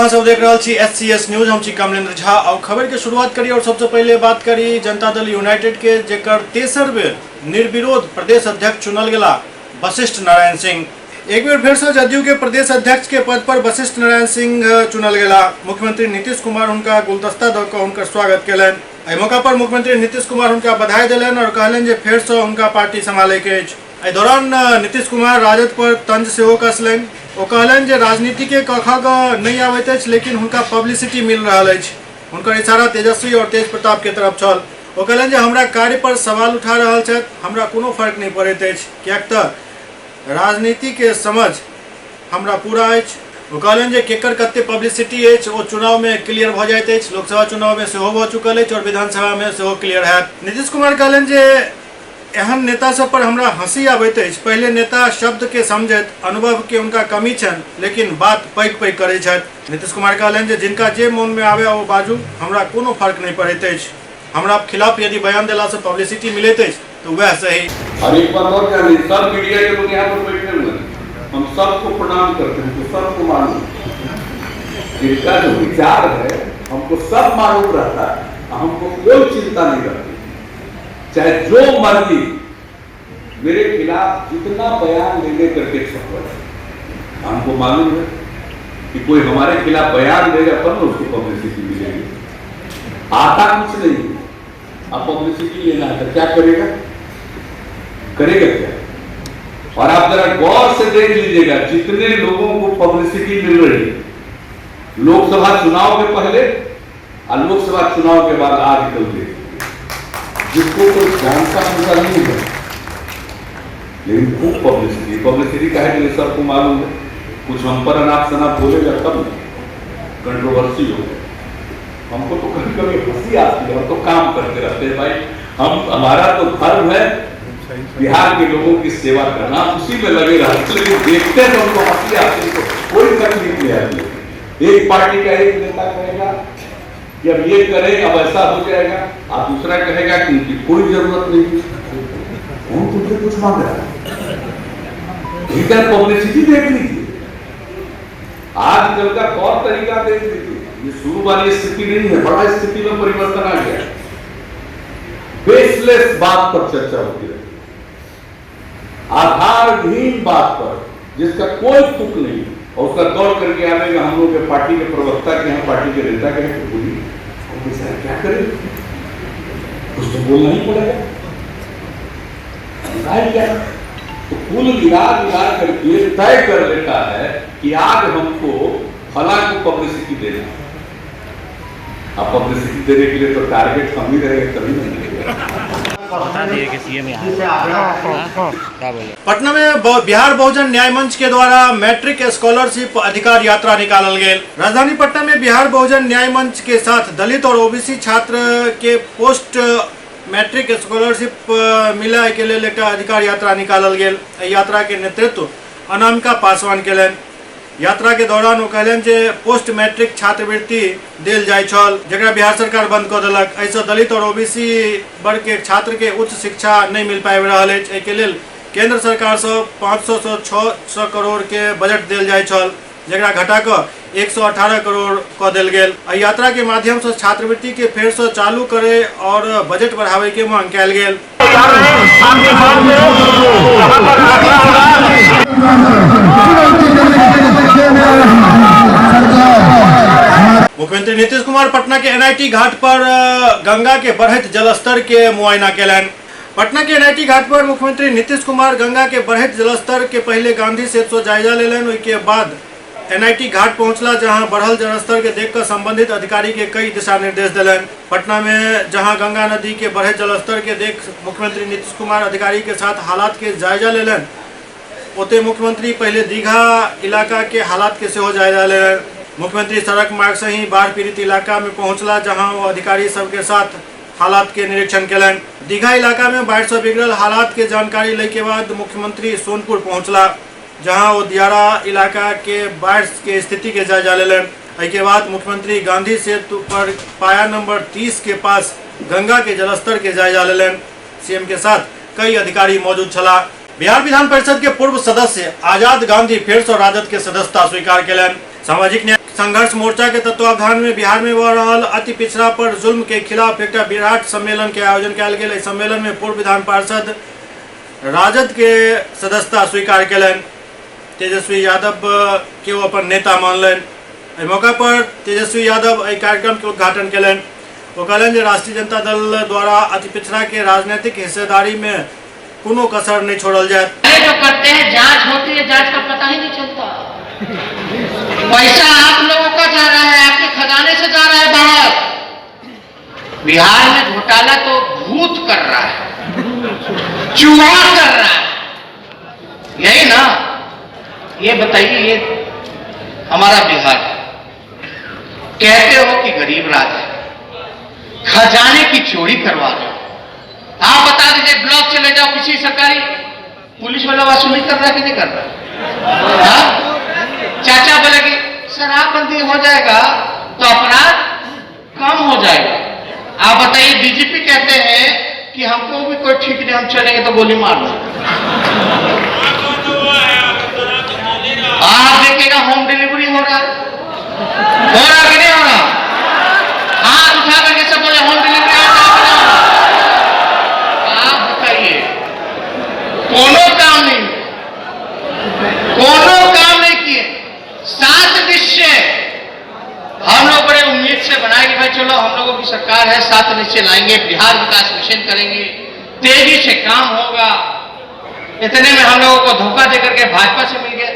अहाँ सब देख रहा छी SCS न्यूज। हम छी कमलेंद्र झा। और खबर के शुरुआत करी और सबसे पहले बात करी जनता दल यूनाइटेड के जेकर तेसर बेर निर्विरोध प्रदेश अध्यक्ष चुनल गेला वशिष्ठ नारायण सिंह। एक बेर फिर से जदयू के प्रदेश अध्यक्ष के पद पर वशिष्ठ नारायण सिंह चुनल गेला। मुख्यमंत्री नीतीश कुमार उनका गुलदस्ता दऽ कऽ उनकर स्वागत केलनि। एहि मौका पर मुख्यमंत्री नीतीश कुमार उनका बधाई दिलनि और कहलनि जे फेर से उनका पार्टी संभाले के अछि। एहि दौरान नीतीश कुमार राजद पर तंज सेहो कसलनि। ओ कहलनि जे राजनीति के कखग नहीं आबैत अछि, लेकिन हुनका पब्लिसिटी मिल रहल अछि। हुनकर इशारा तेजस्वी और तेज प्रताप के तरफ छल। ओ कहलनि जे हमरा कार्य पर सवाल उठा रहल छथि, हमरा कोनो फर्क नहीं पड़ैत अछि, किएक तऽ राजनीति के समझ हमरा पूरा अछि। ओ कहलनि जे केकर कते पब्लिसिटी अछि ओ चुनाव में क्लियर भऽ जाइत अछि। लोकसभा चुनाव में सेहो भऽ चुकल अछि और विधानसभा में सेहो क्लियर हैत। नीतीश कुमार कहलनि जे एहन नेता सब पर हमरा हंसी आबैत अछि। पहले नेता शब्द के समझैत, अनुभव के उनका कमी छनि, लेकिन बात पैघ पैघ करै छथि। नीतीश कुमार कहलनि जे जिनका जे मन में आवे ओ बाजू, हमरा कोनो फर्क नहीं पड़ैत अछि। हमरा खिलाफ यदि बयान देला से पब्लिसिटी मिलैत अछि तो वह सही। और एक बात और जानिए, सब मीडिया के लोग यहाँ पर बैठे हुए हैं, हम सबको प्रणाम करते हैं, तो सबको मालूम जिनका जो विचार है हमको सब मालूम रहता है, हमको कोई चिंता नहीं रहती। चाहे जो मर्जी मेरे खिलाफ जितना बयान लेने करके सफल है, हमको मालूम है कि कोई हमारे खिलाफ बयान देगा तब ना उसको पब्लिसिटी मिलेगी। आता कुछ नहीं, अब पब्लिसिटी लेना है तो क्या करेगा क्या? और आप जरा गौर से देख लीजिएगा, जितने लोगों को पब्लिसिटी मिल रही है लोकसभा चुनाव के पहले और लोकसभा चुनाव के बाद, आज कल देखिए जिसको कोई जानता होगा नहीं है, लेकिन खूब पब्लिसिटी का है कि सबको मालूम है। कुछ हम पर अनाप शनाप बोलेगा तब कंट्रोवर्सी हो गया। हमको तो कभी कभी हंसी आती है, हम तो काम करते रहते हैं भाई। हमारा तो धर्म है बिहार के लोगों की सेवा करना, उसी में लगे रहते, लेकिन देखते हैं तो हमको हंसी आती है, तो कोई तकलीफ नहीं आती। एक पार्टी का एक नेता कहेगा कि अब ये करें, अब ऐसा हो जाएगा, आप दूसरा कहेगा कि उनकी कोई जरूरत नहीं, कौन तुमसे कुछ मांग रहा है। इधर पब्लिसिटी देख लीजिए, आजकल का तौर तरीका देख लीजिए, ये शुरू वाली स्थिति नहीं है, बड़ा स्थिति में परिवर्तन आ गया। बेसलेस बात पर चर्चा होती रहती, आधारहीन बात पर जिसका कोई तुक नहीं, और उसका दौड़ करके आएगा हम लोग के पार्टी के प्रवक्ता के हैं, पार्टी के नेता के हैं, तो बोलिए क्या करें, कुछ तो बोलना ही पड़ेगा। क्या तो कुल मिला करके तय कर लेता है कि आज हमको फला को पब्लिसिटी देना। अब पब्लिसिटी देने के लिए तो टारगेट हम ही रहेंगे, तभी नहीं मिलेगा। पटना में बिहार बहुजन न्याय मंच के द्वारा मैट्रिक स्कॉलरशिप अधिकार यात्रा निकालल गई। राजधानी पटना में बिहार बहुजन न्याय मंच के साथ दलित और ओबीसी छात्र के पोस्ट मैट्रिक स्कॉलरशिप मिले के लिए एक अधिकार यात्रा निकालल गई। यात्रा के नेतृत्व अनामिका पासवान केलनि। यात्रा के दौरान वो कहलन जे पोस्ट मैट्रिक छात्रवृत्ति देल जाय छल, जकरा बिहार सरकार बंद कर देलक। ऐसे दलित और ओबीसी वर्ग के छात्र के उच्च शिक्षा नहीं मिल पाबि रहल अछि। एहि के लेल केंद्र सरकार से 500 से 600 करोड़ के बजट देल जाय छल, जकरा घटा कऽ 118 करोड़ कऽ देल गेल। एहि यात्रा के माध्यम से छात्रवृत्ति के फेर से चालू करे और बजट बढ़ावे के मांग कयल गेल। मुख्यमंत्री नीतीश कुमार पटना के NIT घाट पर गंगा के बढ़त जलस्तर के मुआयना केलनि। पटना के NIT घाट पर मुख्यमंत्री नीतीश कुमार गंगा के बढ़त जलस्तर के पहले गांधी सेतु जायजा लेलनि। उसके बाद NIT घाट पहुंचला, जहां बढ़ल जलस्तर के देखकर संबंधित अधिकारी के कई दिशा निर्देश दिलनि। पटना में जहां गंगा नदी के बढ़त जलस्तर के देख मुख्यमंत्री नीतीश कुमार अधिकारी के साथ हालात के जायजा लेलनि। ओते मुख्यमंत्री पहले दीघा इलाका के हालात के सेहो जायजा लेलनि। मुख्यमंत्री सड़क मार्ग से ही बाढ़ पीड़ित इलाका में पहुंचला, जहां वो अधिकारी सबके साथ हालात के निरीक्षण केलनि। दीघा इलाका में बाढ़ से बिगड़ल हालात के जानकारी ले के बाद मुख्यमंत्री सोनपुर पहुंचला, जहां वो दियारा इलाका के बाढ़ के स्थिति के जायजा लेलनि। एहि के बाद मुख्यमंत्री गांधी सेतु पर पाया नंबर 30 के पास गंगा के जलस्तर के जायजा लेलनि। सीएम के साथ कई अधिकारी मौजूद छला। बिहार विधान परिषद के पूर्व सदस्य आजाद गांधी फिर से राजद के सदस्यता स्वीकार केलनि। सामाजिक न्याय संघर्ष मोर्चा के तत्वावधान में बिहार में हो रहल अति पिछड़ा पर जुल्म के खिलाफ एक विराट सम्मेलन के आयोजन किया गेल। सम्मेलन में पूर्व विधान पार्षद राजद के सदस्यता स्वीकार कलन। तेजस्वी यादव के वो अपन नेता मानलन। एहि मौका पर तेजस्वी यादव एहि कार्यक्रम के उद्घाटन कलन। वो कहलन जे राष्ट्रीय जनता दल द्वारा अति पिछड़ा के राजनीतिक हिस्सेदारी में कोनो कसर नहीं छोड़ल जाए। जो करते हैं जांच होती है, जांच का पता ही नहीं चलता। पैसा आप लोगों का जा रहा है, आपके खजाने से जा रहा है बाहर। बिहार में घोटाला तो भूत कर रहा है, चूहा कर रहा है, यही ना। ये बताइए, ये हमारा बिहार कहते हो कि गरीब राज है, खजाने की चोरी करवा रहे हो। आप बता दीजिए, ब्लॉक चले जाओ किसी सरकारी, पुलिस वाला वसूली कर रहा है कि नहीं कर रहा? चाचा बोले कि शराबबंदी हो जाएगा तो अपराध कम हो जाएगा। आप बताइए, डीजीपी कहते हैं कि हमको भी कोई ठीक नहीं, हम चलेंगे तो गोली मार दो। आप देखिएगा होम डिलीवरी हो रहा कि नहीं हो रहा? हाथ उठा करके सब बोले होम डिलीवरी हो रहा। आप बताइए, कोनो काम नहीं, कोनो काम नहीं किए। 7 निश्चय हम लोग बड़े उम्मीद से बनाए कि भाई चलो हम लोगों की सरकार है, 7 निश्चय लाएंगे, बिहार विकास मिशन करेंगे, तेजी से काम होगा। इतने में हम लोगों को धोखा देकर के भाजपा से मिल गए।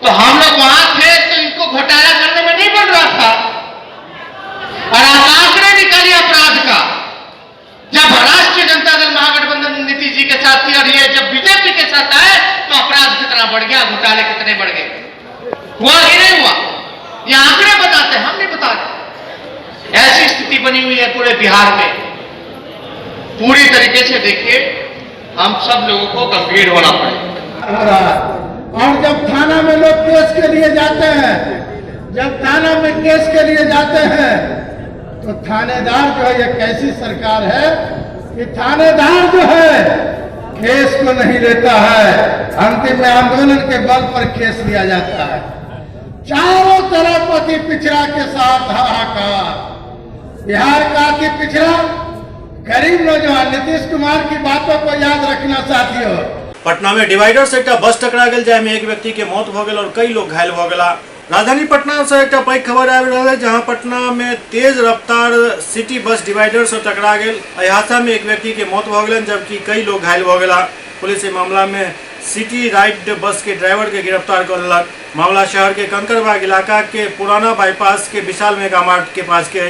तो हम लोग वहां थे तो इनको घोटाला करने में नहीं बन रहा था, और आंकड़े निकालिए अपराध का। जब राष्ट्रीय जनता दल महागठबंधन नीतीश जी के साथ थी और ये जब बीजेपी के साथ आए तो अपराध कितना बढ़ गया, घोटाले कितने बढ़ गए। हुआ कि नहीं हुआ? ये आंकड़े बताते हैं, हम नहीं बताते। ऐसी स्थिति बनी हुई है पूरे बिहार में। पूरी तरीके से देखिए, हम सब लोगों को गंभीर होना पड़ेगा। और जब थाना में लोग केस के लिए जाते हैं, जब थाना में केस के लिए जाते हैं तो थानेदार जो है, ये कैसी सरकार है कि थानेदार जो है केस को नहीं लेता है, अंतिम में आंदोलन के बल पर केस लिया जाता है। चारों तरफ अति पिछड़ा के साथ हाहाकार। बिहार का अति पिछड़ा गरीब नौजवान नीतीश कुमार की बातों को याद रखना साथियों। पटना में डिवाइडर से एक बस टकरा गई, जाहिमे एक व्यक्ति के मौत हो गई और कई लोग घायल हो गया। राजधानी पटना से एक पैघ खबर आ रहा है, जहां पटना में तेज रफ्तार सिटी बस डिवाइडर से टकरा गई। हादसा में एक व्यक्ति के मौत हो गई जबकि कई लोग घायल हो गया। पुलिस इस मामला में सिटी राइड बस के ड्राइवर के गिरफ्तार कर लेलक। मामला शहर के कंकड़बाग इलाका के पुराना बाईपास के विशाल मेगा मार्ट के पास के।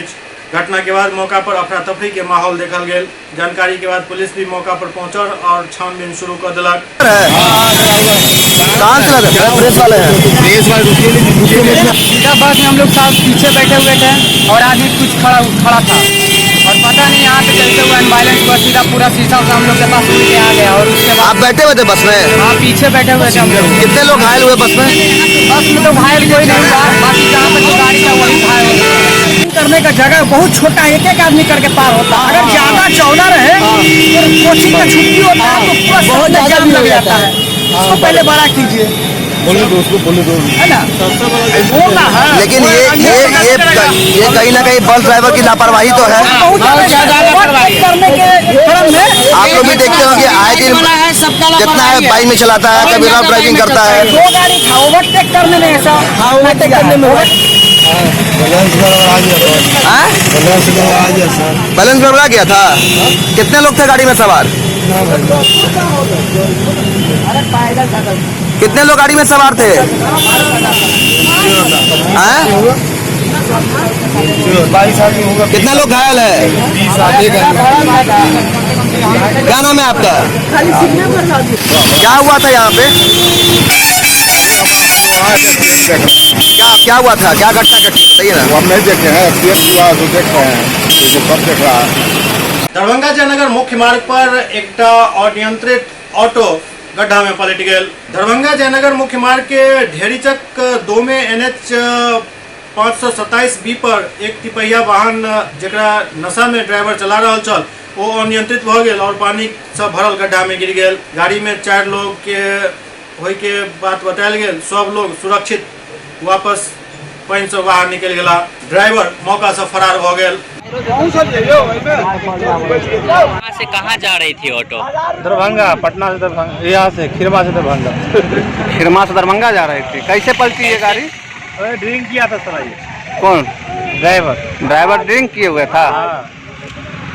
घटना के बाद मौका पर अफरा तफरी के माहौल देखल गया। जानकारी के बाद पुलिस भी मौका पर पहुंचल और छानबीन शुरू कर दिलक। कहाँ से लगा? प्रेस वाले हैं। सीधा बस में हम लोग साथ पीछे बैठे हुए थे और आगे कुछ खड़ा था और पता नहीं यहाँ पे चलते हुए अनबाइलेंस बस सीधा पूरा शीशा हम लोग के पास उड़ के आ गया। और उसके बाद आप बैठे हुए थे बस में? हाँ, पीछे बैठे हुए थे हम लोग। कितने लोग घायल हुए बस में? बस में तो घायल कोई नहीं हुआ, बाकी जहाँ पर जो गाड़ी था वही घायल करने का जगह बहुत छोटा, एक एक आदमी करके पार होता है। अगर ज्यादा चौड़ा रहे तो कोचिंग का छुट्टी होता है तो पूरा बहुत जाम लग जाता है। उसको पहले बड़ा कीजिए, है ना? लेकिन ये कहीं ना कहीं बस ड्राइवर की लापरवाही तो है। करने के क्रम में आप लोग भी देखते हो कि आए दिन जितना है बाइक में चलाता है, कभी रफ ड्राइविंग करता है। 2 गाड़ी था, ओवरटेक करने में ऐसा ओवरटेक करने में बैलेंस गड़बड़ा गया था। कितने लोग थे गाड़ी में सवार? कितने लोग गाड़ी में सवार थे? कितने लोग घायल है? क्या नाम है आपका? क्या हुआ था यहाँ पे? क्या हुआ था? क्या घटना घटी बताइए ना। हम नहीं देखे हैं, तो देख रहे हैं, सब देख रहा है। दरभंगा जयनगर मुख्य मार्ग पर एक अनियंत्रित ऑटो गड्ढा में पलट गया। दरभंगा जयनगर मुख्य मार्ग के ढेरीचक 2 में NH 527B पर एक तिपहिया वाहन जरा नशा में ड्राइवर चला रहा चल वो अनियंत्रित हो गया और पानी से भरल गड्ढा में गिर गया। गाड़ी में 4 लोग के होय के बात बतायल गया। सब लोग सुरक्षित वापस पानी से बाहर निकल गया। ड्राइवर मौका से फरार हो गया। कहाँ से कहाँ जा रही थी ऑटो? दरभंगा, पटना से दरभंगा, यहाँ से खिरमा से दरभंगा। खिरमा से दरभंगा जा रही थी। कैसे पलटी ये गाड़ी? ड्रिंक किया था सर ये। कौन ड्राइवर ड्रिंक किए हुए था?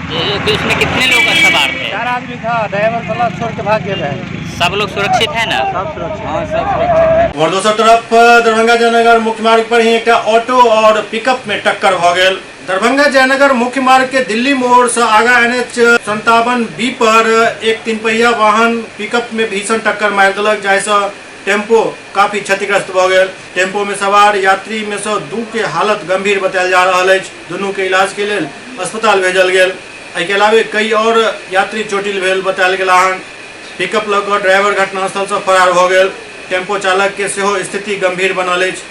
उसमें कितने लोग सवार थे? 4 आदमी था। ड्राइवर गला छोड़ के भाग गया है। सब लोग सुरक्षित है ना? सब सुरक्षित। हाँ, सब सुरक्षित। और दूसरी तरफ दरभंगा जयनगर मुख्य मार्ग पर ही एक ऑटो और पिकअप में टक्कर हो गई। दरभंगा जयनगर मुख्य मार्ग के दिल्ली मोड़ से आगा NH 57B पर एक 3 पहिया वाहन पिकअप में भीषण टक्कर मार दिलक, जैसे टेम्पो काफी क्षतिग्रस्त हो गए। टेम्पो में सवार यात्री में से 2 के हालत गंभीर बतायल जा रहा है। दोनों के इलाज के लिए अस्पताल भेजल गया। एहि के अलावे कई और यात्री चोटिल भेल बतायल गेला हन। पिकअप लऽ कऽ ड्राइवर घटनास्थल से फरार हो गए। टेम्पो चालक के सेहो स्थिति गंभीर बनल अछि।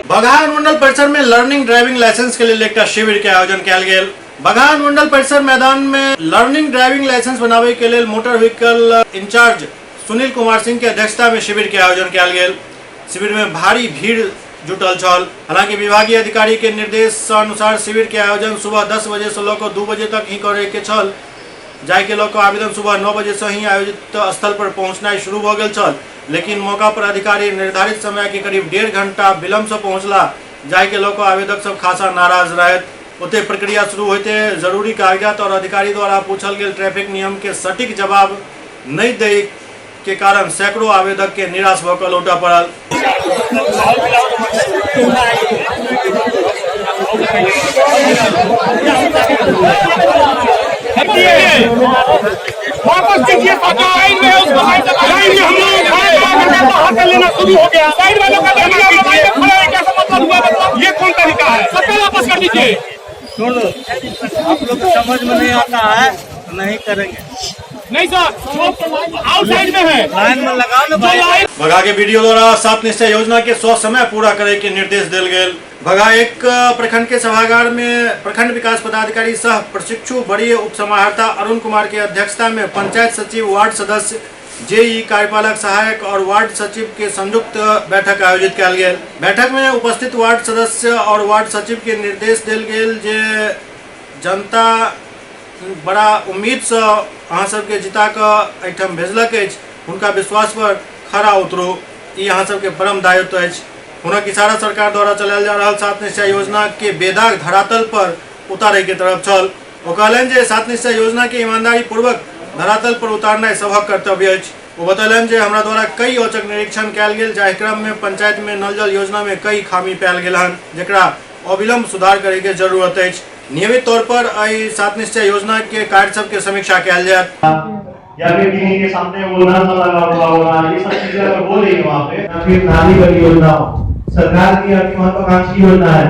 बगहा अनुमंडल परिसर में लर्निंग ड्राइविंग लाइसेंस के लिए एक शिविर के आयोजन किया गया। बगहा अनुमंडल परिसर मैदान में लर्निंग ड्राइविंग लाइसेंस बनावे के लिए motor vehicle incharge Sunil Kumar Singh के अध्यक्षता में शिविर के आयोजन किया गया। शिविर में भारी भीड़ जुटल छल। हालांकि विभागीय अधिकारी के निर्देश अनुसार शिविर के आयोजन सुबह 10 बजे से लेकर 2 बजे तक ही करे के छल। जाय के लोग आवेदन सुबह 9 बजे से ही आयोजित स्थल पर पहुंचना शुरू हो गया छल, लेकिन मौका पर अधिकारी निर्धारित समय के करीब 1.5 घंटा विलम्ब से पहुंचला। जाय के लोग आवेदक सब खासा नाराज रहे। ओते प्रक्रिया शुरू होते जरूरी कागजात और अधिकारी द्वारा पूछल गेल ट्रैफिक नियम के सटीक जवाब नहीं दे के कारण सैकड़ों आवेदक के निराश होकर लौटा पड़ल। वापस कीजिए लाइन में, उसको लाइन में हम लोग लेना शुरू हो गया। साइड वालों का लाइन में खड़ा है, क्या मतलब हुआ? मतलब ये कौन तरीका है? सबको वापस कर दीजिए। छोड़ दो, आप लोग को समझ में नहीं आता है तो नहीं करेंगे। नहीं सर, आउटसाइड में है, लाइन में लगाओ ना भाई। बगहा के वीडियो द्वारा 7 निश्चय योजना के 100 समय पूरा करे के निर्देश दिल गए। बगहा एक प्रखंड के सभागार में प्रखंड विकास पदाधिकारी सह प्रशिक्षु वरीय उप समाहर्ता अरुण कुमार के अध्यक्षता में पंचायत सचिव, वार्ड सदस्य, जेई, कार्यपालक सहायक और वार्ड सचिव के संयुक्त बैठक आयोजित किया गया। बैठक में उपस्थित वार्ड सदस्य और वार्ड सचिव के निर्देश दिल गए जे जनता बड़ा उम्मीद से अहाँ सबके जिता के एहिठाम भेजलक अछि, हुनका विश्वास पर खरा उतरू, ई अहाँ सबके परम दायित्व अछि। हुनक इशारा सरकार द्वारा चलायल जा रहा 7 निश्चय योजना के बेदाग धरातल पर उतारे के तरफ छल। ओ कहलनि जे 7 निश्चय योजना के ईमानदारी पूर्वक धरातल पर उतारना सबक कर्तव्य अछि। वो बतौलनि जे हमरा द्वारा कई औचक निरीक्षण कयल गेल, जाहि क्रम में पंचायत में नल जल योजना में कई खामी पायल गेल हन, जेकरा अविलंब सुधार करे के जरूरत अछि। नियमित तौर पर 7 निश्चय योजना के कार्य सब के समीक्षा कयल जायत। या फिर किसी के सामने वो नल लगा हुआ होगा, ये सब चीजें अगर बोल रही है वहाँ पे, या फिर नाली वाली योजना सरकार की अति महत्वाकांक्षी योजना है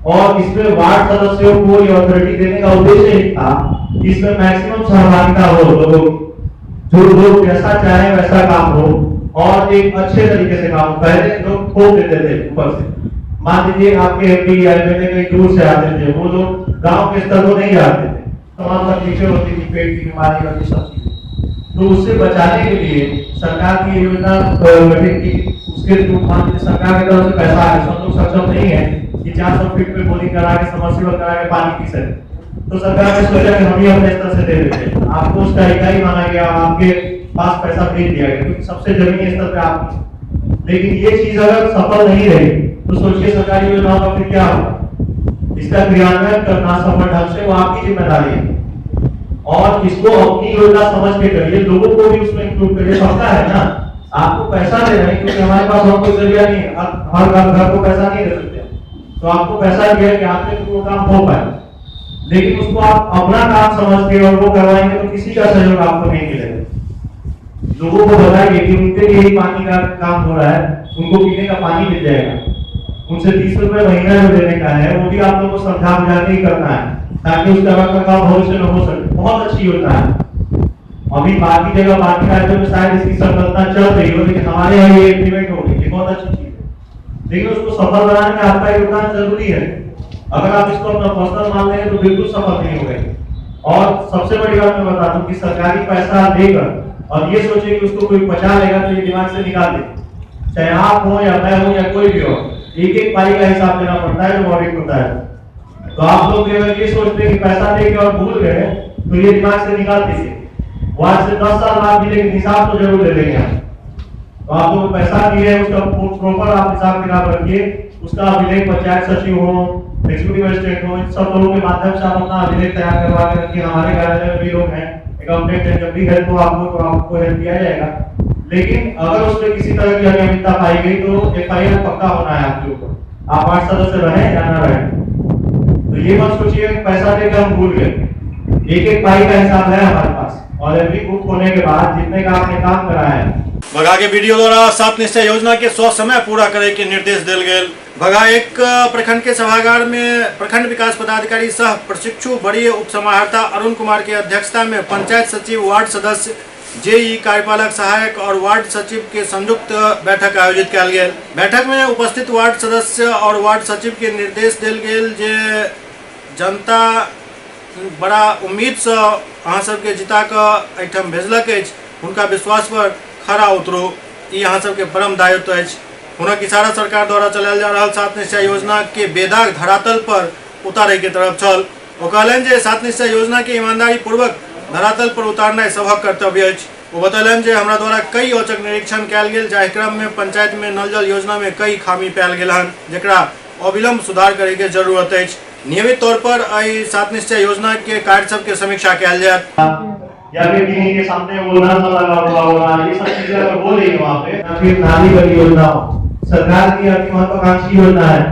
और इसमें वार्ड सदस्यों को ये अथॉरिटी देने का उद्देश्य ही था इसमें मैक्सिमम सहभागिता हो, लोग जो लोग जैसा चाहे वैसा काम हो और एक अच्छे तरीके से काम हो। पहले लोग ठोक देते थे ऊपर से, मान लीजिए आपके एमपी या एमएलए कहीं दूर से आते थे, वो लोग गांव के स्तर को नहीं जाते थे, तमाम तकलीफें होती थी, पेट की बीमारी वाली सब चीजें। तो उससे बचाने के लिए सरकार की योजना गठित की, उसके थ्रू सरकार की तरफ से पैसा है, सब लोग सक्षम नहीं है कि 400 फीट पे बोरिंग करा के समरसीबल करा के पानी पी सके, तो सरकार ने सोचा कि हम ही अपने स्तर से दे देते हैं, आपको उसका इकाई माना गया, आपके पास पैसा भेज दिया गया क्योंकि सबसे जमीनी स्तर पे आप। लेकिन ये चीज अगर सफल नहीं रही तो सोचिए सरकारी योजनाओं का फिर क्या होगा। इसका क्रियान्वयन करना सफल ढंग से वो आपकी जिम्मेदारी है और इसको अपनी योजना समझ के करिए, लोगों को भी उसमें इंक्लूड करिए। सबका है ना, आपको पैसा दे रहे हैं क्योंकि हमारे पास और कोई जरिया नहीं है, हर घर को पैसा नहीं दे सकते, तो आपको पैसा दिया कि आपके वो काम हो पाए, लेकिन उसको आप अपना काम समझ के और वो करवाएंगे तो किसी का सहयोग आपको नहीं मिलेगा। लोगों को बताइए कि उनके लिए ही पानी का काम हो रहा है, उनको पीने का पानी मिल जाएगा, उनसे 30 रुपए महीना जो देने का है वो भी आप लोगों को समझा बुझा के ही करना है ताकि उस तरह का काम भविष्य में हो सके। बहुत अच्छी योजना है, अभी बाकी जगह बाकी राज्यों में शायद इसकी सफलता चल रही हो, लेकिन हमारे यहाँ ये इम्प्लीमेंट हो गई, बहुत अच्छी चीज है। लेकिन उसको सफल बनाने में आपका योगदान जरूरी है। अगर आप इसको अपना पर्सनल मान लेंगे तो बिल्कुल सफल नहीं हो गए। और सबसे बड़ी बात मैं बता दूं कि सरकारी पैसा देकर और ये सोचे कि उसको कोई पचा लेगा तो ये दिमाग से निकाल दे, चाहे आप हो या मैं हूं या कोई भी हो, एक एक पाई का हिसाब देना पड़ता है जो ऑडिट होता है। तो आप लोग अगर ये सोचते हैं कि पैसा देके और भूल गए तो ये दिमाग से निकाल दीजिए, वहां से 10 साल बाद भी लेकिन हिसाब तो जरूर ले लेंगे आप। तो आप लोग पैसा दिए उसका प्रॉपर आप हिसाब किताब रखिए, उसका अभिलेख पंचायत सचिव हो, एग्जीक्यूटिव मजिस्ट्रेट हो, इन सब लोगों के माध्यम से आप अपना अभिलेख तैयार करवा के रखिए। हमारे कार्यालय में भी लोग हैं, अकाउंटेंट है, जब भी हेल्प हो आपको हेल्प किया जाएगा। लेकिन अगर उसमें किसी तरह की अनियमितता पाई गई तो FIR पक्का होना है आपके ऊपर, आप 8 सदस्य रहे या ना रहे। तो ये मत सोचिए पैसा देकर हम भूल गए, एक एक पाई का हिसाब है हमारे पास, और एवरी बुक होने के बाद जितने का आपने काम करा है। भगा के वीडियो द्वारा 7 निश्चय योजना के 100 समय पूरा करे के निर्देश दिल गए। भगा एक प्रखंड के सभागार में प्रखंड विकास पदाधिकारी सह प्रशिक्षु वरीय उप समाहर्ता अरुण कुमार की अध्यक्षता में पंचायत सचिव, वार्ड सदस्य, JE कार्यपालक सहायक और वार्ड सचिव के संयुक्त बैठक आयोजित किया गया। बैठक में उपस्थित वार्ड सदस्य और वार्ड सचिव के निर्देश दिल गए जे जनता बड़ा उम्मीद से अहाँ सबके जिता के एठम भेजलक अछि, हुनका विश्वास पर खरा उतरू, ई अहाँ सबके परम दायित्व अछि। हुनक इशारा सरकार द्वारा चलायल जा रहल 7 निश्चय योजना के बेदाग धरातल पर उतारे के तरफ छल। ओ कहलनि जे 7 निश्चय योजना के ईमानदारी पूर्वक धरातल पर उतारना सबहक कर्तव्य अछि। वो बतौलनि जे हमरा द्वारा कई औचक निरीक्षण कयल गेल, जाहि क्रम में पंचायत में नल जल योजना में कई खामी पायल गेल हन, जेकरा अविलंब सुधार करे के जरूरत अछि। नियमित तौर पर 7 निश्चय योजना के कार्य सब के समीक्षा कयल जायत। या फिर किन्हीं के सामने वो नल लगा हुआ होगा, ये सब चीजें अगर बोल रही है वहाँ पे, या फिर नाली वाली योजना सरकार की अति महत्वाकांक्षी योजना है,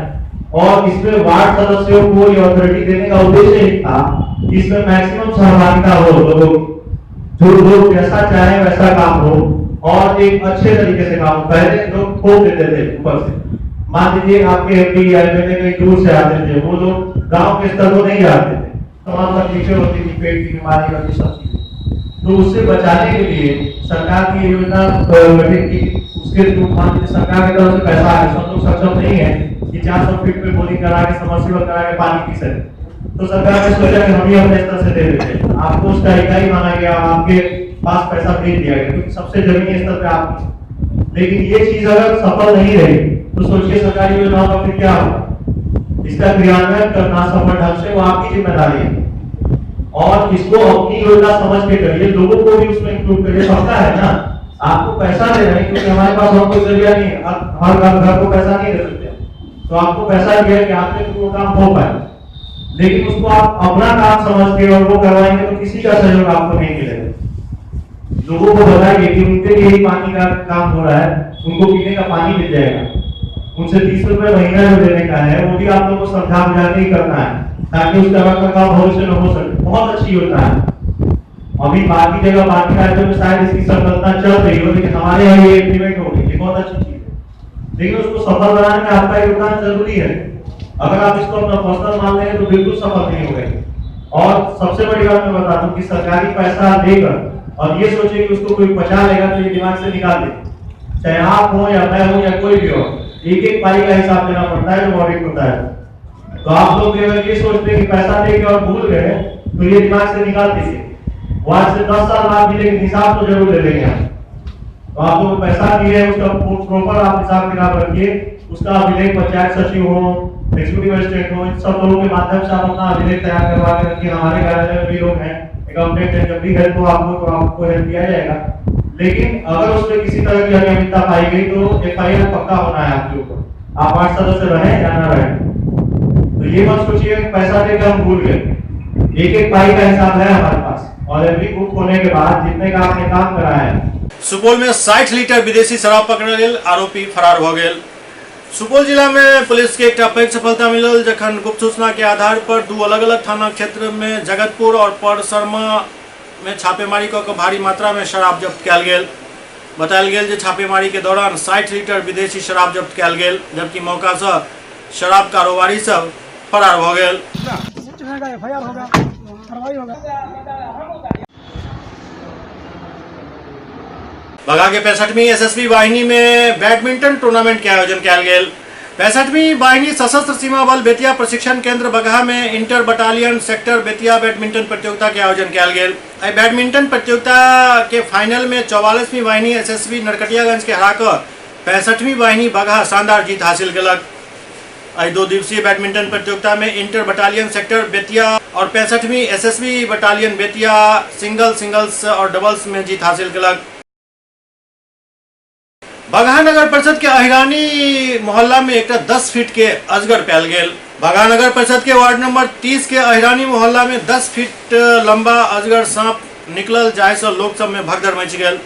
और इसमें वार्ड सदस्यों को ये अथॉरिटी देने का उद्देश्य ही था कि इसमें मैक्सिमम सहभागिता हो, लोग जो लोग जैसा चाहे वैसा काम हो और एक अच्छे तरीके से काम हो। पहले लोग ठोक देते थे ऊपर से, मान लीजिए आपके MP या MLA कहीं दूर से आते थे, वो लोग गाँव के स्तर को नहीं जाते थे, तमाम तकलीफें होती थी, पेट की बीमारी होती सब चीजें। तो उससे बचाने के लिए सरकार की योजना गठित की, उसके थ्रू सरकार की तरफ से पैसा है, सब लोग सक्षम नहीं है कि 400 फीट पे बोरिंग करा के समरसीबल करा के पानी पी सके। तो सरकार ने सोचा कि हम ही अपने स्तर से दे देते हैं, आपको उसका इकाई माना गया, आपके पास पैसा भेज दिया गया, क्योंकि सबसे जमीनी स्तर पे आप। लेकिन ये चीज अगर सफल नहीं रही तो सोचिए सरकारी योजनाओं का फिर क्या होगा। इसका क्रियान्वयन करना सफल ढंग से वो आपकी जिम्मेदारी है, और इसको अपनी योजना समझ के करिए, लोगों को भी उसमें इंक्लूड करिए। पता है ना, आपको पैसा दे रहे हैं क्योंकि हमारे पास और कोई जरिया नहीं है, हर घर को पैसा नहीं दे सकते, तो आपको पैसा दिया कि आपके तो वो काम हो पाए, लेकिन उसको आप अपना काम समझ के और वो करवाएंगे तो किसी का सहयोग आपको नहीं मिलेगा। लोगों को बताइए कि उनके लिए ही पानी का काम हो रहा है, उनको पीने का पानी मिल जाएगा, उनसे 30 रुपए महीना जो देने का है वो भी आप लोगों को समझा बुझा के ही करना है, ताकि उस तरह का काम भविष्य में हो सके। बहुत अच्छी योजना है। अभी बाकी जगह बाकी राज्यों में शायद इसकी सफलता चल रही हो, लेकिन हमारे यहाँ ये इम्प्लीमेंट हो गई, ये बहुत अच्छी चीज है। लेकिन उसको सफल बनाने में आपका योगदान जरूरी है। अगर आप इसको अपना पर्सनल मान लेंगे तो बिल्कुल सफल नहीं होगा। और सबसे बड़ी बात मैं बता दूं कि सरकारी पैसा देकर और ये सोचे कि उसको कोई पचा लेगा तो ये दिमाग से निकाल दे, चाहे आप हो या मैं हूं या कोई भी हो, एक एक पाई का हिसाब देना पड़ता है जो ऑडिट होता है। तो आप लोग अगर ये सोचते हैं कि पैसा देके और भूल गए तो ये दिमाग से निकाल दीजिए, वहां से 10 साल बाद भी लेकिन हिसाब तो जरूर ले लेंगे आप। तो आप लोग पैसा दिए उसका प्रॉपर आप हिसाब किताब रखिए, उसका अभिलेख पंचायत सचिव हो, एग्जीक्यूटिव मजिस्ट्रेट हो, इन सब लोगों के माध्यम से आप अपना अभिलेख तैयार करवा के रखिए। हमारे कार्यालय में भी लोग हैं, अकाउंटेंट है, जब भी हेल्प हो आपको हेल्प किया जाएगा। लेकिन अगर उसमें किसी तरह की अनियमितता पाई गई तो FIR पक्का होना है आपके ऊपर, आप 8 सदस्य रहे या ना रहे। तो ये मत सोचिए पैसा देकर हम भूल गए, एक एक पाई का हिसाब है हमारे पास, और एवरी बुक होने के बाद जितने का आपने काम करा है। सुपौल में 60 लीटर विदेशी शराब पकड़ल गेल, आरोपी फरार भ गेल। सुपौल जिला में पुलिस के एक पैघ सफलता मिलल, जखन गुप्त सूचना के आधार पर 2 अलग अलग थाना क्षेत्र में जगतपुर और परसरमा में छापेमारी कऽ भारी मात्रा में शराब जब्त कयल गेल। बतायल गेल जे छापेमारी के दौरान 60 लीटर विदेशी शराब जब्त कयल गेल, जबकि मौका से शराब कारोबारी सब फरार भ गेल। भगा के 65वीं SSB वाहिनी में बैडमिंटन टूर्नामेंट के आयोजन कयल गेल। 65वीं वाहिनी सशस्त्र सीमा बल बेतिया प्रशिक्षण केंद्र बगहा में inter battalion sector Bettiah badminton प्रतियोगिता के आयोजन किया गेल। बैडमिंटन प्रतियोगिता के फाइनल में 44वीं वाहिनी एसएसबी नरकटियागंज के हराकर 65वीं वाहिनी बगहा शानदार जीत हासिल कलक। 2 दिवसीय बैडमिंटन प्रतियोगिता में इंटर बटालियन सेक्टर बेतिया और 65वीं एसएसबी बटालियन बेतिया सिंगल्स और डबल्स में जीत हासिल कलक। बगहा नगर परिषद के अहिरानी मोहल्ला में एक 10 फीट के अजगर पायल गेल। बगहा नगर परिषद के वार्ड नंबर 30 के अहिरानी मोहल्ला में 10 फीट लंबा अजगर सांप निकलल जाय से लोग सब में भगदड़ मच गेल।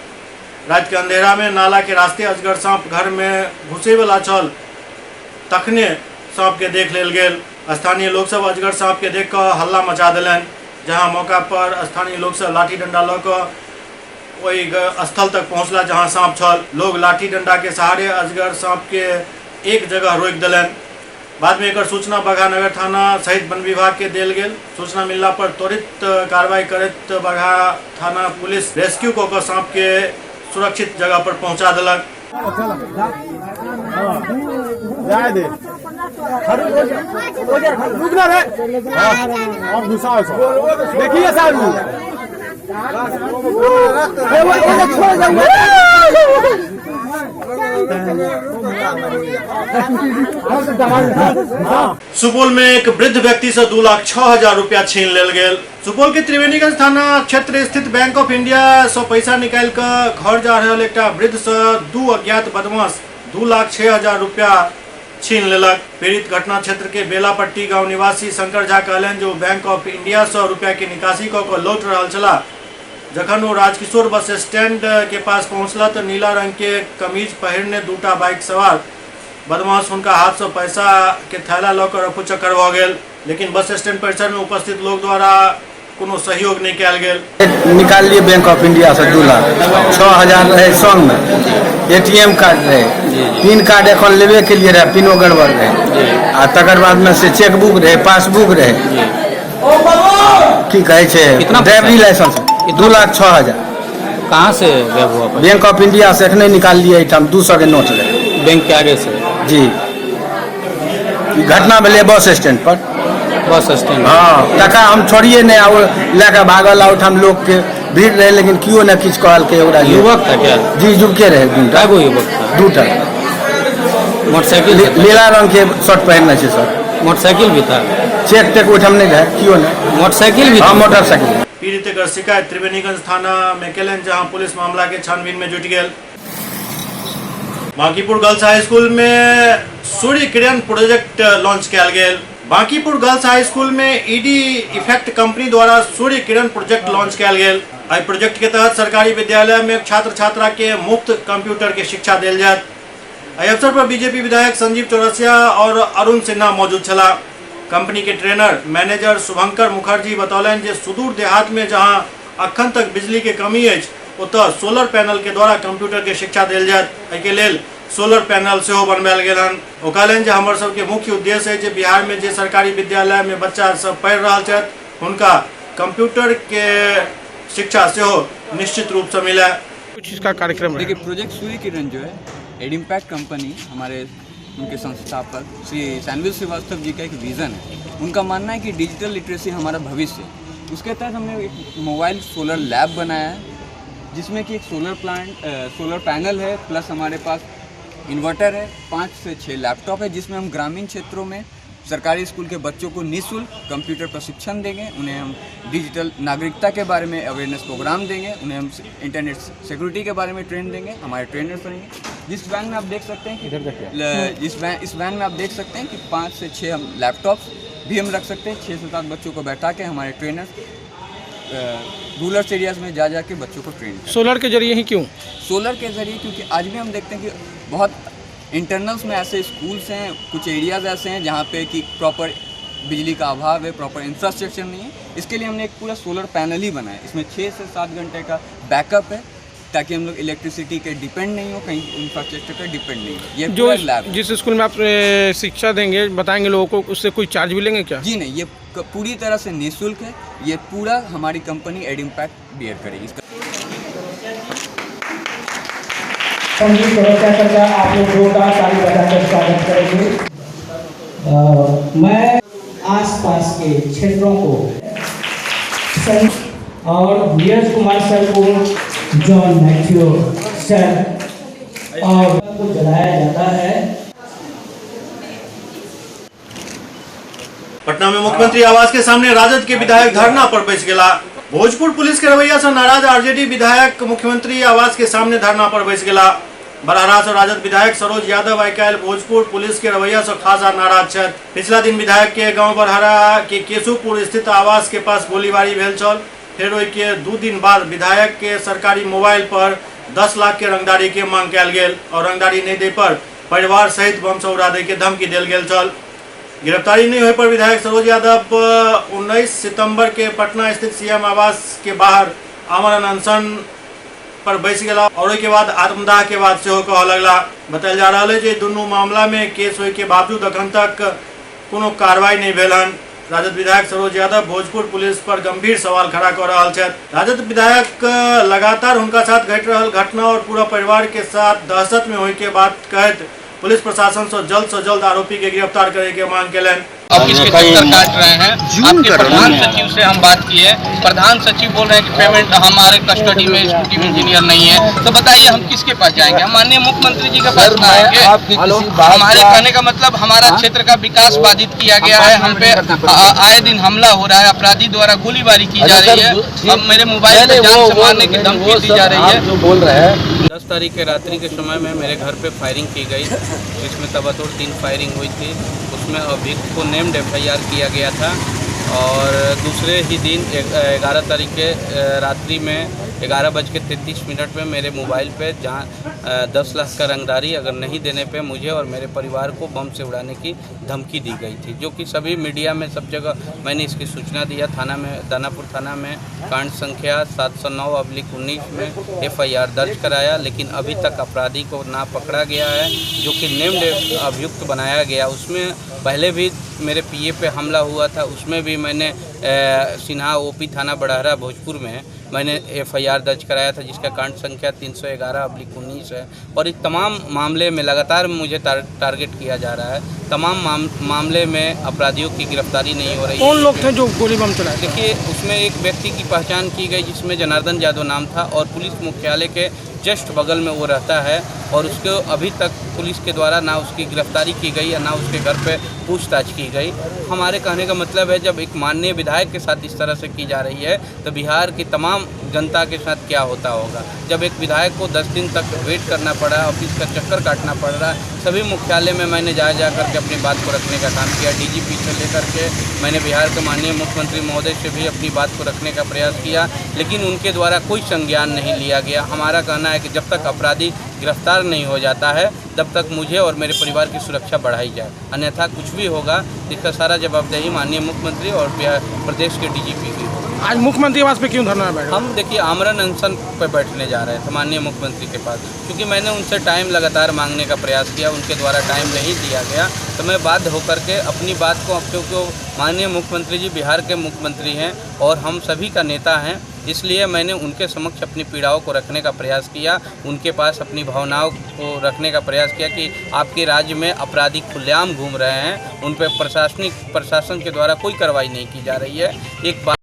रात के अंधेरा में नाला के रास्ते अजगर सांप घर में घुसे वाला छल, तखने सांप के देख लेल गेल। स्थानीय लोग सब अजगर सांप के देख कर हल्ला मचा दिलन, जहां मौका पर स्थानीय लोग सब लाठी डंडा ल कर वही स्थल तक पहुंचला जहां सांप छल। लोग लाठी डंडा के सहारे अजगर सांप के एक जगह रोक दिलन। बाद में एक सूचना बगहा नगर थाना सहित वन विभाग के देल गेल। सूचना मिलला पर त्वरित कार्रवाई करत बगहा थाना पुलिस रेस्क्यू को सांप के सुरक्षित जगह पर पहुंचा दिलक। देखिए सुपौल में एक वृद्ध व्यक्ति से 2,06,000 रुपया छीन लेल गेल। सुपौल के त्रिवेणीगंज थाना क्षेत्र स्थित बैंक ऑफ इंडिया से पैसा निकाल कर घर जा रहे एक वृद्ध से 2 अज्ञात बदमाश 2,06,000 रुपया छीन लेलक। पीड़ित घटना क्षेत्र के बेलापट्टी गांव निवासी शंकर झा कहलन जो बैंक ऑफ इंडिया से रुपया की निकासी कऽ लौट रहा छला। जखन वो राजकिशोर बस स्टैंड के पास पहुंचला तो नीला रंग के कमीज पहिरने 2टा बाइक सवार बदमाश उनका हाथ से पैसा के थैला लकर रफू चक्कर भ गेल, लेकिन बस स्टैंड परिसर में उपस्थित लोग द्वारा कोनो सहयोग नहीं कयल गेल। निकाल लिए बैंक ऑफ इंडिया से 2,06,000 रहे संग में, एटीएम कार्ड रहे, पिन कार्ड एखन लेवे के लिए रहे, पिनो गड़बड़ रहे, आ तकर बाद में से चेकबुक रहे, पासबुक रहे, की कहे छे ड्राइवरी लाइसेंस 2,06,000। कहाँ से गायब हुआ? बैंक ऑफ इंडिया से एखने निकाल लिए 200 के नोट रहे बैंक के आगे से। जी घटना भेले बस स्टैंड पर। Bus stand? हाँ, टका हम छोड़िए नहीं आओ लेकर भागल आउट, हम लोग के भीड़ रहे लेकिन क्यों न किछ कहल के। युवक था क्या? जी युवके रहे। 2टा युवक था? 2टा। मोटरसाइकिल नीला रंग के शर्ट पहनने से सर। मोटरसाइकिल भी था? चेक टेक उठम नहीं रहे, क्यों नहीं। मोटरसाइकिल भी? हाँ मोटरसाइकिल। पीड़ित कर शिकायत त्रिवेणीगंज थाना में केलन, जहां पुलिस मामला के छानबीन में जुट गेल। बांकीपुर गर्ल्स हाई स्कूल में सूर्य किरण प्रोजेक्ट लॉन्च किया गेल। बांकीपुर गर्ल्स हाई स्कूल में ईडी इफेक्ट कंपनी द्वारा सूर्य किरण प्रोजेक्ट लॉन्च किया गेल। एहि प्रोजेक्ट के तहत सरकारी विद्यालय में छात्र छात्रा के मुफ्त कंप्यूटर के शिक्षा देल जायत। एहि अवसर पर बीजेपी विधायक संजीव चौरसिया और अरुण सिन्हा मौजूद छला। कंपनी के ट्रेनर मैनेजर शुभंकर मुखर्जी बतौलन जे सुदूर देहात में जहां अखन तक बिजली के कमी है ओतऽ सोलर पैनल के द्वारा कंप्यूटर के शिक्षा देल जायत। एहिके लेल सोलर पैनल सेहो बनवायल गेल हन। ओ कहलन जे हमर सबके मुख्य उद्देश्य है जे बिहार में जे सरकारी विद्यालय में बच्चा सब पढ़ि रहल छथि हुनका कंप्यूटर के शिक्षा सेहो निश्चित रूप से मिले। कुछ इसका कार्यक्रम देखिए, प्रोजेक्ट सूर्य किरण जो है एडिम्पैक्ट कंपनी हमारे उनके संस्थापक श्री सैनविल श्रीवास्तव जी का एक विज़न है। उनका मानना है कि डिजिटल लिटरेसी हमारा भविष्य। उसके तहत हमने एक मोबाइल सोलर लैब बनाया है जिसमें कि एक सोलर पैनल है, प्लस हमारे पास इन्वर्टर है, 5 से 6 लैपटॉप है, जिसमें हम ग्रामीण क्षेत्रों में सरकारी स्कूल के बच्चों को निःशुल्क कंप्यूटर प्रशिक्षण देंगे। उन्हें हम डिजिटल नागरिकता के बारे में अवेयरनेस प्रोग्राम देंगे। उन्हें हम इंटरनेट सिक्योरिटी के बारे में ट्रेन देंगे। हमारे ट्रेनर्स रहेंगे। जिस वैन में आप देख सकते हैं कि इस वैन में आप देख सकते हैं कि 5 से 6 हम लैपटॉप्स भी हम रख सकते हैं। 6 से 7 बच्चों को बैठा के हमारे ट्रेनर्स रूरल एरियाज में जा के बच्चों को ट्रेन करें। सोलर के जरिए ही क्यों? सोलर के जरिए क्योंकि आज भी हम देखते हैं कि बहुत इंटरनल्स में ऐसे स्कूल्स हैं, कुछ एरियाज़ ऐसे हैं जहाँ पे कि प्रॉपर बिजली का अभाव है, प्रॉपर इंफ्रास्ट्रक्चर नहीं है। इसके लिए हमने एक पूरा सोलर पैनल ही बनाया। इसमें 6 से 7 घंटे का बैकअप है ताकि हम लोग इलेक्ट्रिसिटी के डिपेंड नहीं हो, कहीं इंफ्रास्ट्रक्चर पे डिपेंड नहीं हो। ये जो लैब जिस स्कूल में आप शिक्षा देंगे, बताएंगे लोगों को, उससे कोई चार्ज भी लेंगे क्या? जी नहीं, ये पूरी तरह से निःशुल्क है। ये पूरा हमारी कंपनी एडिम्पैक्ट बियर करेगी। संजीव चौरसिया सर का आप लोग जोरदार ताली बजाकर स्वागत करेंगे। मैं आसपास के क्षेत्रों को और नीरज कुमार सर को, जॉन मैथ्यू सर और को जलाया जाता है। पटना में मुख्यमंत्री आवास के सामने राजद के विधायक धरना पर बैस गेला। भोजपुर पुलिस के रवैया से नाराज आरजेडी विधायक मुख्यमंत्री आवास के सामने धरना पर बैस गेला। बरहरा से राजद विधायक सरोज यादव आई काल्हि भोजपुर पुलिस के रवैया से खासा नाराज छथि। पिछला दिन विधायक के गांव बरहरा के केशुपुर स्थित आवास के पास गोलीबारी भेल छल। फेर ओहि के 2 दिन बाद विधायक के सरकारी मोबाइल पर 10 लाख के रंगदारी के मांग कयल गेल और रंगदारी नहीं दे पर परिवार सहित बम से उड़ा दे के धमकी देल गेल छल। गिरफ्तारी नहीं होने पर विधायक सरोज यादव 19 सितंबर के पटना स्थित सीएम आवास के बाहर आमरण अनशन पर बैस गेला और के बाद आत्मदाह के बाद से कह लगला। बतायल जा रहा है जे दोनों मामला में केस होने के बावजूद अखन तक कोनो कार्रवाई नहीं भेल हन। राजद विधायक सरोज यादव भोजपुर पुलिस पर गंभीर सवाल खड़ा कर रहा है। राजद विधायक लगातार उनका साथ घट रहा घटना और पूरा परिवार के साथ दहशत में होने के बात कहत पुलिस प्रशासन से जल्द आरोपी के गिरफ्तार करे के मांग केलन। ऑफिस के चक्कर काट रहे हैं। आपके प्रधान सचिव से हम बात किए, प्रधान सचिव बोल रहे हैं कि पेमेंट हमारे कस्टडी में स्कूटी इंजीनियर नहीं है। तो बताइए हम किसके पास जाएंगे? हम माननीय मुख्यमंत्री जी के पास आएंगे। हमारे कहने का मतलब हमारा क्षेत्र का विकास बाधित किया गया है। हम पे आए दिन हमला हो रहा है, अपराधी द्वारा गोलीबारी की जा रही है। अब मेरे मोबाइल पे जान से मारने की धमकी दी जा रही है। बोल रहे हैं 10 तारीख के रात्रि के समय में मेरे घर पे फायरिंग की गई, जिसमें तबातोड़ 3 फायरिंग हुई थी। उसमें अभियुक्त को नेम्ड FIR किया गया था और दूसरे ही दिन 11 तारीख के रात्रि में 11:33 में मेरे मोबाइल पे जहाँ 10 लाख का रंगदारी अगर नहीं देने पे मुझे और मेरे परिवार को बम से उड़ाने की धमकी दी गई थी, जो कि सभी मीडिया में सब जगह मैंने इसकी सूचना दिया। थाना में दानापुर थाना में कांड संख्या 709/19 में FIR दर्ज कराया, लेकिन अभी तक अपराधी को ना पकड़ा गया है, जो कि नेम्ड अभियुक्त बनाया गया। उसमें पहले भी मेरे PA पे हमला हुआ था, उसमें भी मैंने सिन्हा OP थाना बड़हरा भोजपुर में मैंने FIR दर्ज कराया था, जिसका कांड संख्या 311/19 है। और इस तमाम मामले में लगातार मुझे टारगेट किया जा रहा है। तमाम मामले में अपराधियों की गिरफ्तारी नहीं हो रही है। कौन लोग थे जो गोली बम चलाए? देखिए, उसमें एक व्यक्ति की पहचान की गई जिसमें जनार्दन यादव नाम था और पुलिस मुख्यालय के जस्ट बगल में वो रहता है और उसको अभी तक पुलिस के द्वारा ना उसकी गिरफ्तारी की गई या ना उसके घर पे पूछताछ की गई। हमारे कहने का मतलब है, जब एक माननीय विधायक के साथ इस तरह से की जा रही है तो बिहार की तमाम जनता के साथ क्या होता होगा। जब एक विधायक को 10 दिन तक वेट करना पड़ा, ऑफिस का चक्कर काटना पड़ रहा है। सभी मुख्यालय में मैंने जा करके अपनी बात को रखने का काम किया। DGP से लेकर के मैंने बिहार के माननीय मुख्यमंत्री महोदय से भी अपनी बात को रखने का प्रयास किया, लेकिन उनके द्वारा कोई संज्ञान नहीं लिया गया। हमारा कहना है कि जब तक अपराधी गिरफ्तार नहीं हो जाता है तब तक मुझे और मेरे परिवार की सुरक्षा बढ़ाई जाए, अन्यथा कुछ भी होगा इसका सारा जवाबदेही माननीय मुख्यमंत्री और प्रदेश के DGP की। आज मुख्यमंत्री आवास पे क्यों धरना बैठे? हम देखिए आमरण अनशन पे बैठने जा रहे थे माननीय मुख्यमंत्री के पास, क्योंकि मैंने उनसे टाइम लगातार मांगने का प्रयास किया, उनके द्वारा टाइम नहीं दिया गया, तो मैं बाध्य होकर के अपनी बात को, क्योंकि माननीय मुख्यमंत्री जी बिहार के मुख्यमंत्री हैं और हम सभी का नेता हैं, इसलिए मैंने उनके समक्ष अपनी पीड़ाओं को रखने का प्रयास किया, उनके पास अपनी भावनाओं को रखने का प्रयास किया कि आपके राज्य में अपराधी खुलेआम घूम रहे हैं, उन पर प्रशासन के द्वारा कोई कार्रवाई नहीं की जा रही है। एक बात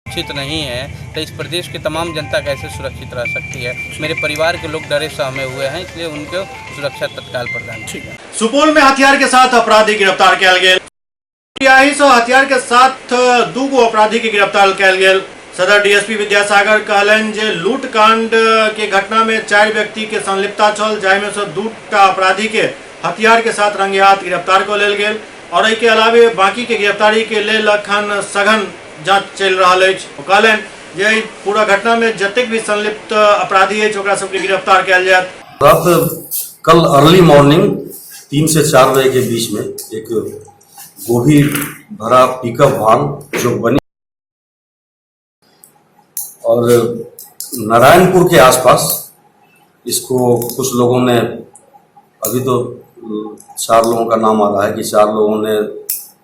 सुरक्षित नहीं है तो इस प्रदेश की तमाम जनता कैसे सुरक्षित रह सकती है? मेरे परिवार के लोग डरे सहमे हुए हैं, इसलिए उनको सुरक्षा तत्काल प्रदान की। सुपौल में हथियार के साथ अपराधी गिरफ्तार किया गया। हथियार के साथ 2 अपराधी के गिरफ्तार किया गया। सदर DSP विद्यासागर कहलन जे लूट कांड के घटना में 4 व्यक्ति के संलिप्तता छल, जाहिमे से 2 अपराधी के हथियार के साथ रंगे हाथ गिरफ्तार कर लेल गेल और एहि के अलावे बाकी के गिरफ्तारी के लेल अखन सघन जांच चल रहा है। कहलन जे पूरा घटना में जतेक भी संलिप्त अपराधी है ओकरा सबके गिरफ्तार किया जाए। कल अर्ली मॉर्निंग 3 से 4 बजे के बीच में एक गोभी भरा पिकअप वाहन जो बनी और नारायणपुर के आसपास, इसको कुछ लोगों ने, अभी तो 4 लोगों का नाम आ रहा है कि 4 लोगों ने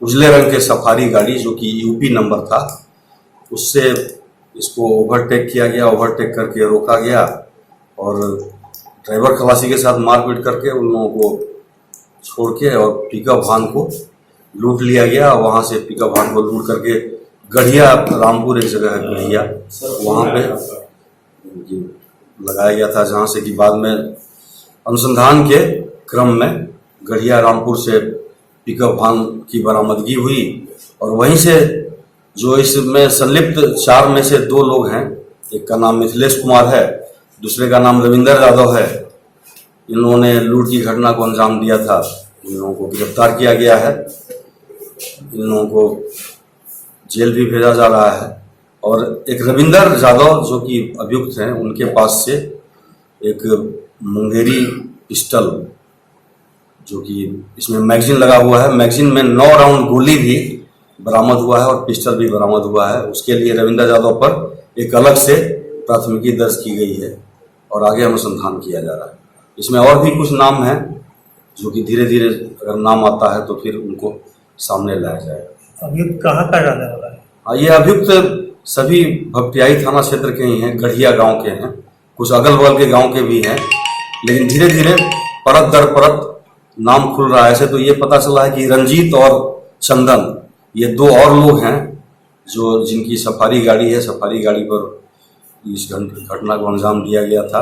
उजले रंग के सफारी गाड़ी जो कि UP नंबर था, उससे इसको ओवरटेक किया गया। ओवरटेक करके रोका गया और ड्राइवर खलासी के साथ मारपीट करके उन लोगों को छोड़ के और पिकअप वाहन को लूट लिया गया। वहाँ से पिकअप वाहन को लूट करके गढ़िया रामपुर एक जगह है गढ़िया, वहाँ पे लगाया गया था, जहाँ से कि बाद में अनुसंधान के क्रम में गढ़िया रामपुर से पिकअप वाहन की बरामदगी हुई और वहीं से जो इसमें संलिप्त 4 में से 2 लोग हैं, एक का नाम मिथिलेश कुमार है, दूसरे का नाम रविंदर यादव है। इन लोगों ने लूट की घटना को अंजाम दिया था। इन लोगों को गिरफ्तार किया गया है, इन लोगों को जेल भी भेजा जा रहा है। और एक रविंदर यादव जो कि अभियुक्त हैं, उनके पास से एक मुंगेरी पिस्टल, जो कि इसमें मैगजीन लगा हुआ है, मैगजीन में 9 राउंड गोली भी बरामद हुआ है और पिस्टल भी बरामद हुआ है। उसके लिए रविंदर यादव पर एक अलग से प्राथमिकी दर्ज की गई है और आगे अनुसंधान किया जा रहा है। इसमें और भी कुछ नाम हैं जो कि धीरे धीरे अगर नाम आता है तो फिर उनको सामने लाया जाएगा। अभियुक्त कहाँ का रहने वाला है? हाँ, ये अभियुक्त सभी भपटियाही थाना क्षेत्र के ही हैं, गढ़िया गांव के हैं, कुछ अगल बगल के गांव के भी हैं, लेकिन धीरे धीरे परत दर परत नाम खुल रहा है। ऐसे तो ये पता चला है कि रंजीत और चंदन, ये 2 और लोग हैं जो जिनकी सफारी गाड़ी है, सफारी गाड़ी पर इस घटना को अंजाम दिया गया था।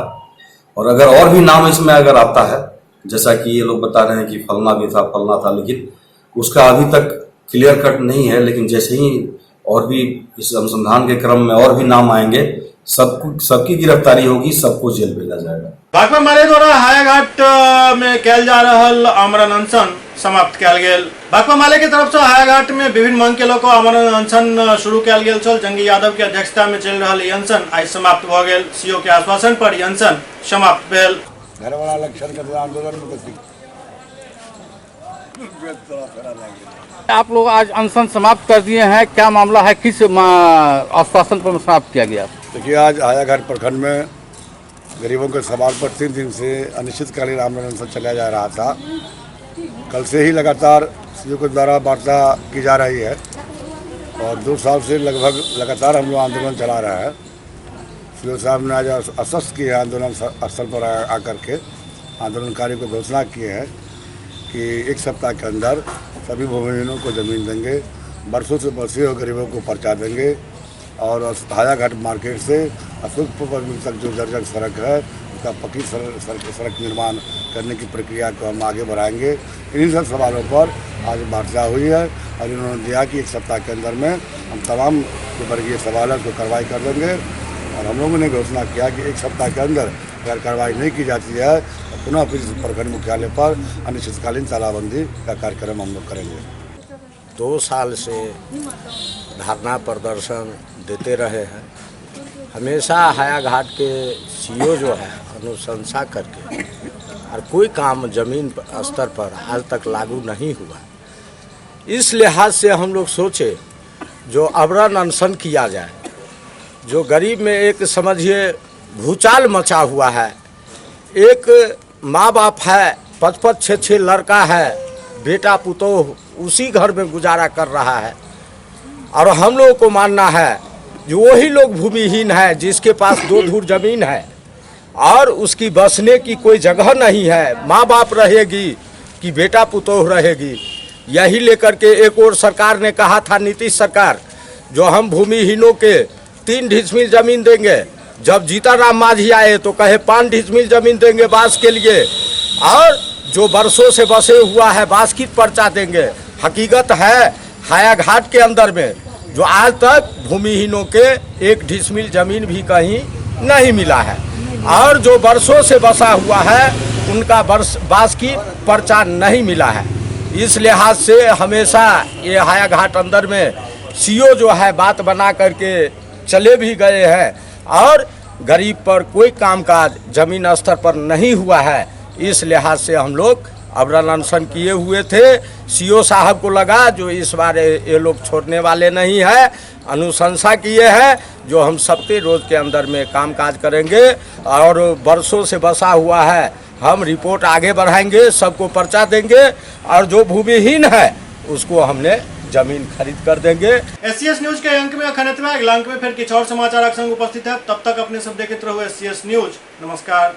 और अगर और भी नाम इसमें अगर आता है, जैसा कि ये लोग बता रहे हैं कि फलना भी था, फलना था, लेकिन उसका अभी तक क्लियर कट नहीं है। लेकिन जैसे ही और भी इस अनुसंधान के क्रम में और भी नाम आएंगे, सबकी गिरफ्तारी होगी, सबको जेल भेजा जाएगा। भाकपा माले द्वारा हायाघाट में कैल जा रहल आमरण अनशन समाप्त कैल गेल। भाकपा माले के तरफ से हायाघाट में विभिन्न मांग के लोग आमरण अनशन शुरू कैल गेल छल। जंगी यादव के अध्यक्षता में चल रहा ये अनशन आज समाप्त भ गेल। सीओ के आश्वासन पर ये अनशन समाप्त भेल। घरवाला इलेक्शन के आंदोलन में आप लोग आज अनशन समाप्त कर दिए हैं, क्या मामला है, किस आश्वासन पर समाप्त किया गया? देखिए, आज हायाघाट प्रखंड में गरीबों के सवाल पर 3 दिन से अनिश्चितकालीन आमरण अनशन चलाया जा रहा था। कल से ही लगातार सीओ के द्वारा वार्ता की जा रही है और 2 साल से लगभग लगातार हम लोग आंदोलन चला रहे हैं। सीओ साहब ने आज आश्वस्त किए हैं, आंदोलन स्थल पर आकर के आंदोलनकारियों को घोषणा किए हैं कि 1 सप्ताह के अंदर सभी भूमिहीनों को ज़मीन देंगे, बरसों से बसे हुए गरीबों को पर्चा देंगे और हायाघाट मार्केट से अशोकपुर तक जो जर्जर सड़क है उसका पक्की सड़क निर्माण करने की प्रक्रिया को हम आगे बढ़ाएंगे। इन्हीं सब सवालों पर आज वार्ता हुई है और इन्होंने दिया कि 1 सप्ताह के अंदर में हम तमाम जो वर्गीय सवाल है उसको कार्रवाई कर देंगे। और हम लोगों ने घोषणा किया कि 1 सप्ताह के अंदर अगर कार्रवाई नहीं की जाती है तो पुनः फिर प्रखंड मुख्यालय पर अनिश्चितकालीन तालाबंदी का कार्यक्रम हम लोग करेंगे। 2 साल से धरना प्रदर्शन देते रहे हैं। हमेशा हायाघाट के सीओ जो है अनुशंसा करके और कोई काम जमीन स्तर पर आज तक लागू नहीं हुआ। इस लिहाज से हम लोग सोचे जो आमरण अनशन किया जाए, जो गरीब में एक समझिए भूचाल मचा हुआ है। एक माँ बाप है, 5-5, 6-6 लड़का है, बेटा पुतोह उसी घर में गुजारा कर रहा है और हम लोगों को मानना है जो वही लोग भूमिहीन है जिसके पास 2 धूर जमीन है और उसकी बसने की कोई जगह नहीं है, माँ बाप रहेगी कि बेटा पुतोह रहेगी। यही लेकर के एक और सरकार ने कहा था, नीतीश सरकार, जो हम भूमिहीनों के 3 डिसमिल जमीन देंगे। जब जीतनराम मांझी आए तो कहे 5 डिसमिल जमीन देंगे बांस के लिए और जो बरसों से बसे हुआ है बांस की पर्चा देंगे। हकीकत है हायाघाट के अंदर में जो आज तक भूमिहीनों के 1 डिसमिल जमीन भी कहीं नहीं मिला है और जो बरसों से बसा हुआ है उनका बांस की पर्चा नहीं मिला है। इस लिहाज से हमेशा ये हायाघाट अंदर में सीओ जो है बात बना करके चले भी गए हैं और गरीब पर कोई कामकाज जमीन स्तर पर नहीं हुआ है। इस लिहाज से हम लोग आमरण अनशन किए हुए थे। सीओ साहब को लगा जो इस बार ये लोग छोड़ने वाले नहीं है, अनुशंसा किए हैं जो हम 70 रोज के अंदर में कामकाज करेंगे और बरसों से बसा हुआ है हम रिपोर्ट आगे बढ़ाएंगे, सबको पर्चा देंगे और जो भूमिहीन है उसको हमने जमीन खरीद कर देंगे। SCS न्यूज के अंक में अखन इतना, अगला अंक में फिर कुछ और समाचार आपके संग उपस्थित है। तब तक अपने सब देखते रहो SCS न्यूज। नमस्कार।